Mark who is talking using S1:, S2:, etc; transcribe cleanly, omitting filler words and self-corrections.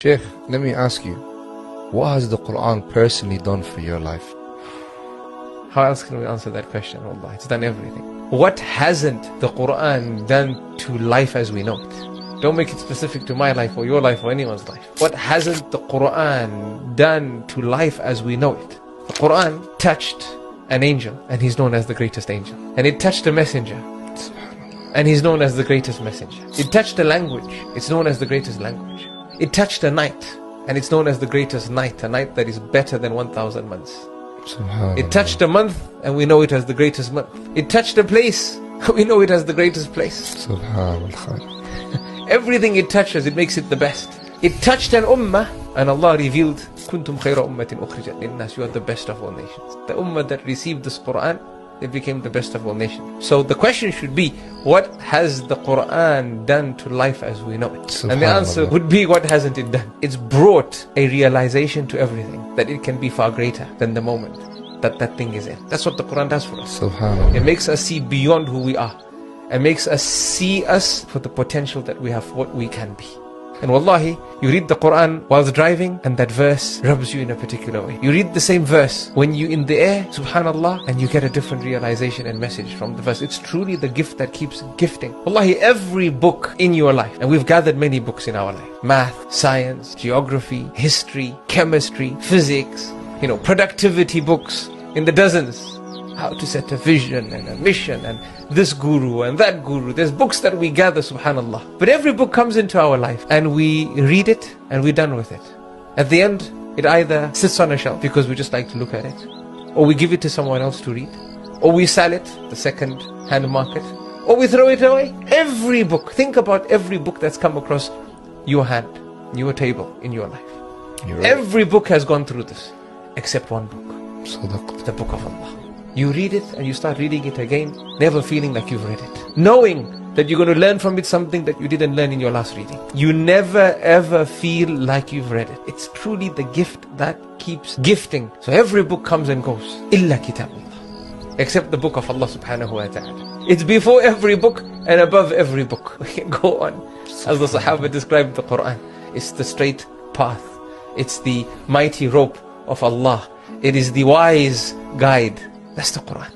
S1: Sheikh, let me ask you, what has the Quran personally done for your life?
S2: How else can we answer that question? Allah, it's done everything. What hasn't the Quran done to life as we know it? Don't make it specific to my life or your life or anyone's life. What hasn't the Quran done to life as we know it? The Quran touched an angel, and he's known as the greatest angel. And it touched a messenger, and he's known as the greatest messenger. It touched a language, it's known as the greatest language. It touched a night, and it's known as the greatest night, a night that is better than 1,000 months. It touched a month, and we know it as the greatest month. It touched a place, we know it as the greatest place. Everything it touches, it makes it the best. It touched an ummah, and Allah revealed, "Kuntum khayra ummatin ukhrijat linnas." You are the best of all nations. The ummah that received this Quran, they became the best of all nations. So the question should be, what has the Quran done to life as we know it? And the answer would be, what hasn't it done? It's brought a realization to everything that it can be far greater than the moment that that thing is in. That's what the Quran does for us. It makes us see beyond who we are. It makes us see us for the potential that we have, what we can be. And wallahi, you read the Quran whilst driving, and that verse rubs you in a particular way. You read the same verse when you're in the air, subhanallah, and you get a different realization and message from the verse. It's truly the gift that keeps gifting. Wallahi, every book in your life, and we've gathered many books in our life: math, science, geography, history, chemistry, physics, productivity books in the dozens. How to set a vision and a mission, and this guru and that guru. There's books that we gather, subhanallah. But every book comes into our life, and we read it, and we're done with it. At the end, it either sits on a shelf because we just like to look at it, or we give it to someone else to read, or we sell it, the second-hand market, or we throw it away. Every book, think about every book that's come across your hand, your table, in your life. Every book has gone through this, except one book, the book of Allah. You read it, and you start reading it again, never feeling like you've read it, knowing that you're going to learn from it something that you didn't learn in your last reading. You never ever feel like you've read it. It's truly the gift that keeps gifting. So every book comes and goes, illa kitabullah, except the book of Allah subhanahu wa ta'ala. It's before every book and above every book. We can go on. As the Sahaba described the Quran, it's the straight path. It's the mighty rope of Allah. It is the wise guide. That's the Quran.